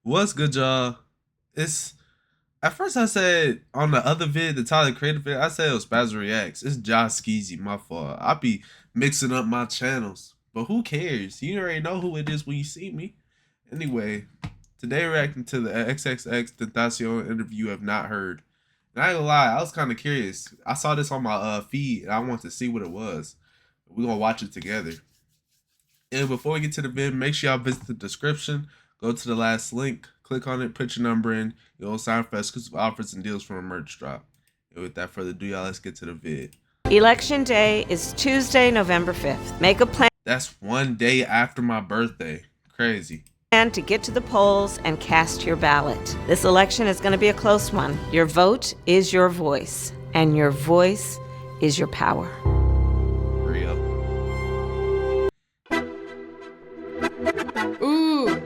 What's good, y'all? It's At first I said on the other vid, the Tyler Creative vid, I said it was Spazzer Reacts. It's Jahskeezy, my fault. I be mixing up my channels, but who cares? You already know who it is when you see me. Anyway, today reacting to the XXXTentacion interview you have not heard. And I ain't gonna lie, I was kind of curious. I saw this on my feed, and I wanted to see what it was. We're gonna watch it together. And before we get to the vid, make sure y'all visit the description. Go to the last link, click on it, put your number in. You'll sign for exclusive offers and deals from a merch drop. And without further ado, y'all, let's get to the vid. Election day is Tuesday, November 5th. Make a plan That's one day after my birthday. Crazy. to get to the polls and cast your ballot. This election is going to be a close one. Your vote is your voice, and your voice is your power. Real. Ooh,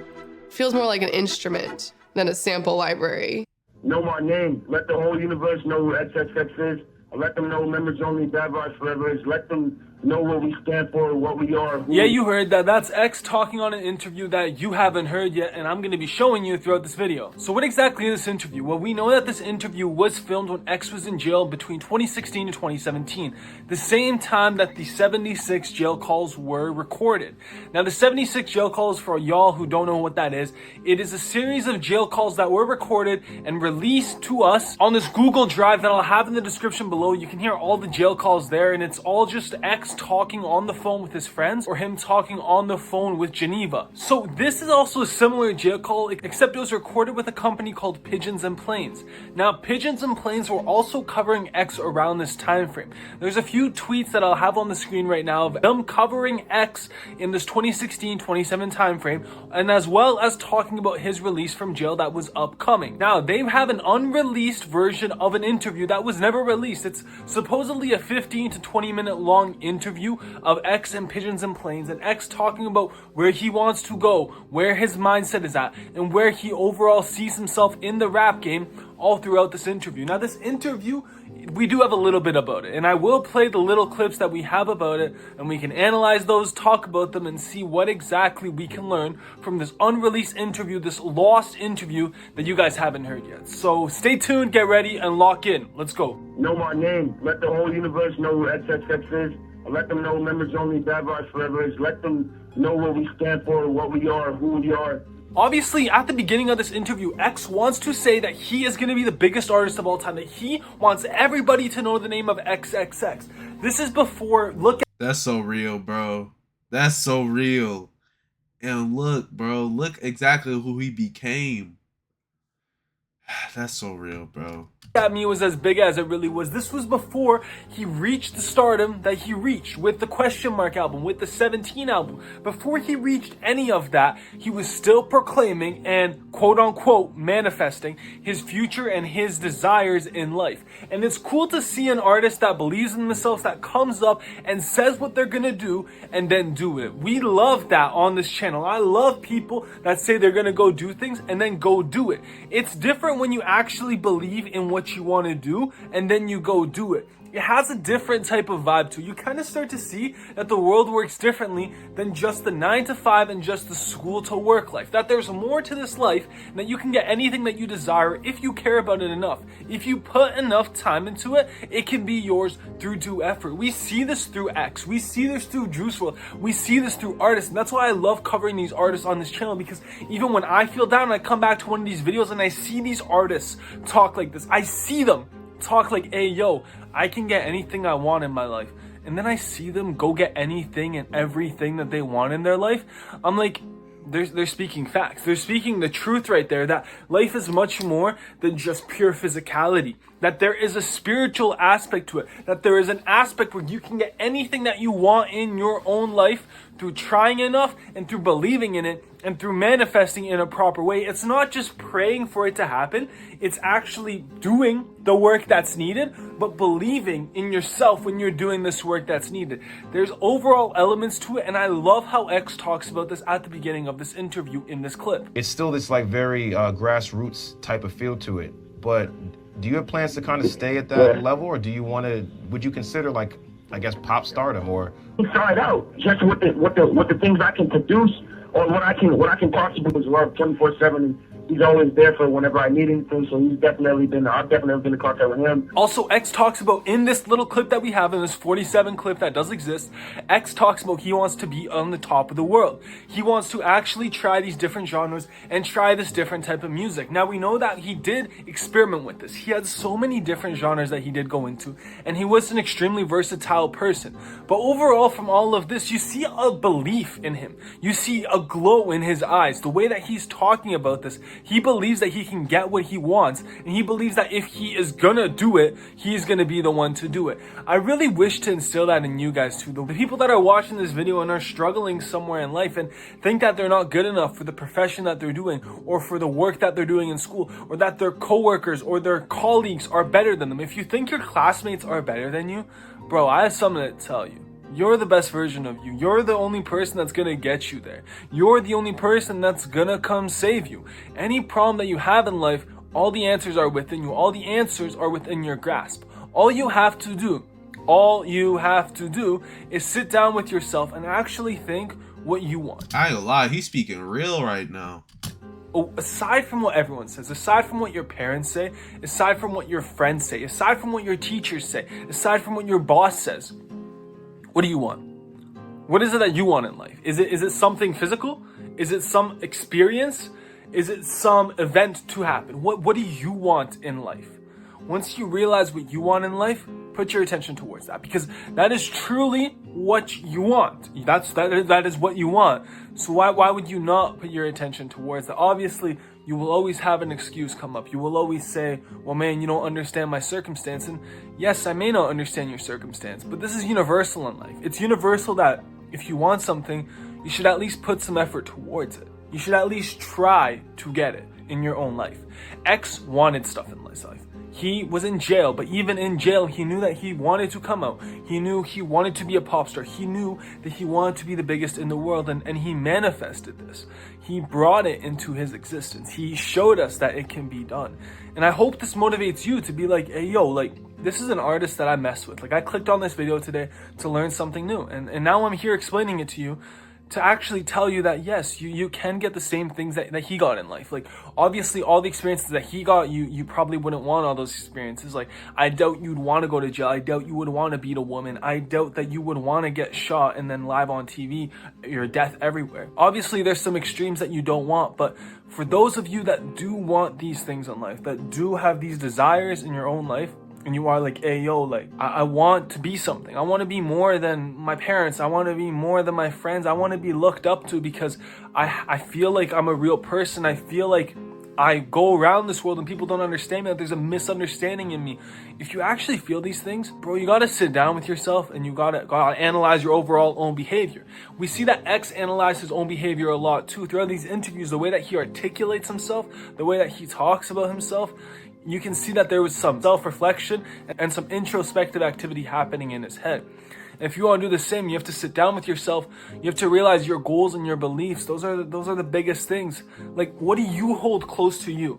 feels more like an instrument than a sample library. Know my name. Let the whole universe know who XXX is. Let them know members only, bad vibes forever is. Let them know what we stand for, what we are. Yeah, you heard that. That's X talking on an interview that you haven't heard yet, and I'm going to be showing you throughout this video. So what exactly is this interview? Well, we know that this interview was filmed when X was in jail between 2016 and 2017, the same time that the 76 jail calls were recorded. Now, the 76 jail calls, for y'all who don't know what that is, it is a series of jail calls that were recorded and released to us on this Google Drive that I'll have in the description below. You can hear all the jail calls there, and it's all just X talking on the phone with his friends or him talking on the phone with Geneva. So this is also a similar jail call, except it was recorded with a company called Pigeons and Planes. Now, Pigeons and Planes were also covering X around this time frame. There's a few tweets that I'll have on the screen right now of them covering X in this 2016-27 time frame, and as well as talking about his release from jail that was upcoming. Now, they have an unreleased version of an interview that was never released. It's supposedly a 15 to 20 minute long interview of X and Pigeons and Planes, and X talking about where he wants to go, where his mindset is at, and where he overall sees himself in the rap game all throughout this interview. Now, this interview, we do have a little bit about it, and I will play the little clips that we have about it, and we can analyze those, talk about them, and see what exactly we can learn from this unreleased interview, this lost interview that you guys haven't heard yet. So stay tuned, get ready, and lock in. Let's go. Know my name. Let the whole universe know who XXX is. Let them know members only, bad vibes forever is. Let them know what we stand for, what we are, who we are. Obviously, at the beginning of this interview, X wants to say that he is going to be the biggest artist of all time, that he wants everybody to know the name of XXX. This is before, look at... That's so real, bro. That's so real. And look, bro, look exactly who he became. That's so real, bro. At me was as big as it really was. This was before he reached the stardom that he reached with the Question Mark album, with the 17 album. Before he reached any of that, he was still proclaiming and quote unquote manifesting his future and his desires in life. And it's cool to see an artist that believes in themselves, that comes up and says what they're gonna do and then do it. We love that on this channel. I love people that say they're gonna go do things and then go do it. It's different when you actually believe in what you want to do and then you go do it. It has a different type of vibe to it. You kind of start to see that the world works differently than just the 9 to 5 and just the school to work life. That there's more to this life, and that you can get anything that you desire if you care about it enough. If you put enough time into it, it can be yours through due effort. We see this through X. We see this through Juice WRLD. We see this through artists, and that's why I love covering these artists on this channel, because even when I feel down, I come back to one of these videos and I see these artists talk like this. I see them talk like, hey, yo, I can get anything I want in my life. And then I see them go get anything and everything that they want in their life. I'm like, they're speaking facts. They're speaking the truth right there, that life is much more than just pure physicality. That there is a spiritual aspect to it. That there is an aspect where you can get anything that you want in your own life through trying enough and through believing in it and through manifesting in a proper way. It's not just praying for it to happen. It's actually doing the work that's needed, but believing in yourself when you're doing this work that's needed. There's overall elements to it, and I love how X talks about this at the beginning of this interview in this clip. It's still this like very grassroots type of feel to it, but do you have plans to kind of stay at that level, or do you want to, would you consider like, I guess, pop stardom, or Start out just with the things I can produce, or what I can possibly deserve 24/7 and he's always there for whenever I need anything. So I've definitely been in contact with him. Also, X talks about, in this little clip that we have, in this 47 clip that does exist, X talks about he wants to be on the top of the world. He wants to actually try these different genres and try this different type of music. Now, we know that he did experiment with this. He had so many different genres that he did go into, and he was an extremely versatile person. But overall, from all of this, you see a belief in him. You see a glow in his eyes. The way that he's talking about this, he believes that he can get what he wants, and he believes that if he is gonna do it, he's gonna be the one to do it. I really wish to instill that in you guys too. The people that are watching this video and are struggling somewhere in life and think that they're not good enough for the profession that they're doing, or for the work that they're doing in school, or that their coworkers or their colleagues are better than them. If you think your classmates are better than you, bro, I have something to tell you. You're the best version of you. You're the only person that's gonna get you there. You're the only person that's gonna come save you. Any problem that you have in life, all the answers are within you. All the answers are within your grasp. All you have to do is sit down with yourself and actually think what you want. I ain't gonna lie, he's speaking real right now. Oh, aside from what everyone says, aside from what your parents say, aside from what your friends say, aside from what your teachers say, aside from what your boss says, what do you want? What is it that you want in life? Is it something physical? Is it some experience? Is it some event to happen? What do you want in life? Once you realize what you want in life, put your attention towards that, because that is truly what you want. That is what you want. So why would you not put your attention towards that? Obviously, you will always have an excuse come up. You will always say, well, man, you don't understand my circumstance. And yes, I may not understand your circumstance, but this is universal in life. It's universal that if you want something, you should at least put some effort towards it. You should at least try to get it in your own life. X wanted stuff in his life. He was in jail, but even in jail, he knew that he wanted to come out. He knew he wanted to be a pop star. He knew that he wanted to be the biggest in the world, and he manifested this. He brought it into his existence. He showed us that it can be done. And I hope this motivates you to be like, hey, yo, like, this is an artist that I mess with. Like, I clicked on this video today to learn something new, and now I'm here explaining it to you, to actually tell you that yes, you can get the same things that he got in life. Like, obviously, all the experiences that he got, you probably wouldn't want all those experiences. Like, I doubt you'd want to go to jail. I doubt you would want to beat a woman. I doubt that you would want to get shot and then live on TV, your death everywhere. Obviously, there's some extremes that you don't want, but for those of you that do want these things in life, that do have these desires in your own life, and you are like, hey, yo, like, I want to be something. I want to be more than my parents. I want to be more than my friends. I want to be looked up to because I feel like I'm a real person. I feel like I go around this world and people don't understand me, that there's a misunderstanding in me. If you actually feel these things, bro, you gotta sit down with yourself and you gotta analyze your overall own behavior. We see that X analyzed his own behavior a lot too. Throughout these interviews, the way that he articulates himself, the way that he talks about himself, you can see that there was some self-reflection and some introspective activity happening in his head. And if you want to do the same, you have to sit down with yourself. You have to realize your goals and your beliefs. Those are the biggest things. Like, what do you hold close to you?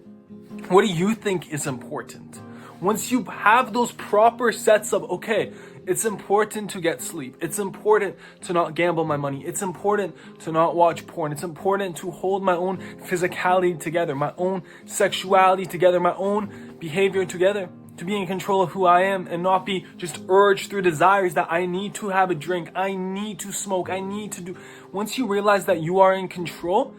What do you think is important? Once you have those proper sets of, okay, it's important to get sleep. It's important to not gamble my money. It's important to not watch porn. It's important to hold my own physicality together, my own sexuality together, my own behavior together, to be in control of who I am and not be just urged through desires that I need to have a drink, I need to smoke, I need to do. Once you realize that you are in control,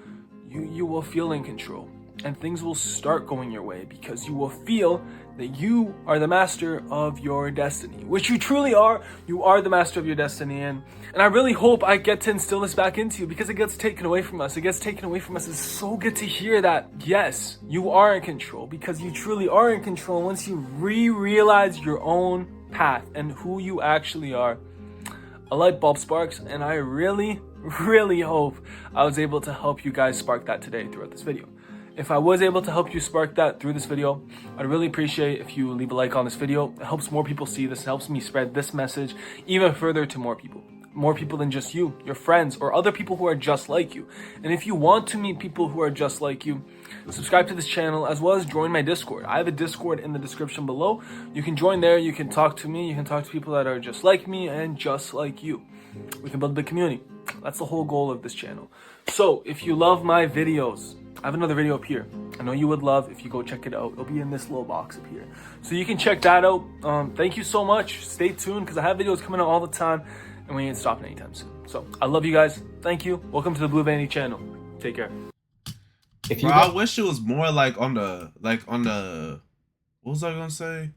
you will feel in control. And things will start going your way because you will feel that you are the master of your destiny, which you truly are. You are the master of your destiny. And I really hope I get to instill this back into you, because it gets taken away from us. It gets taken away from us. It's so good to hear that, yes, you are in control, because you truly are in control. Once you realize your own path and who you actually are, a light bulb sparks. And I really hope I was able to help you guys spark that today throughout this video. If I was able to help you spark that through this video, I'd really appreciate if you leave a like on this video. It helps more people see this. It helps me spread this message even further to more people. More people than just you, your friends, or other people who are just like you. And if you want to meet people who are just like you, subscribe to this channel as well as join my Discord. I have a Discord in the description below. You can join there. You can talk to me. You can talk to people that are just like me and just like you. We can build a big community. That's the whole goal of this channel. So if you love my videos, I have another video up here. I know you would love if you go check it out. It'll be in this little box up here. So you can check that out. Thank you so much. Stay tuned because I have videos coming out all the time and we ain't stopping anytime soon. So I love you guys. Thank you. Welcome to the Blue Vanity channel. Take care. If you Bro, I wish it was more like on the what was I gonna say?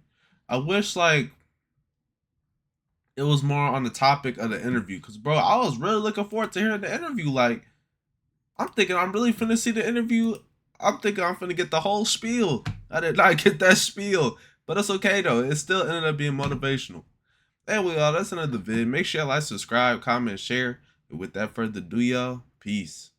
I wish like it was more on the topic of the interview. Cause bro, I was really looking forward to hearing the interview. Like, I'm thinking I'm really finna see the interview. I'm thinking I'm finna get the whole spiel. I did not get that spiel. But it's okay though. It still ended up being motivational. Anyway, y'all, that's another vid. Make sure y'all like, subscribe, comment, share. And with that further ado, y'all, peace.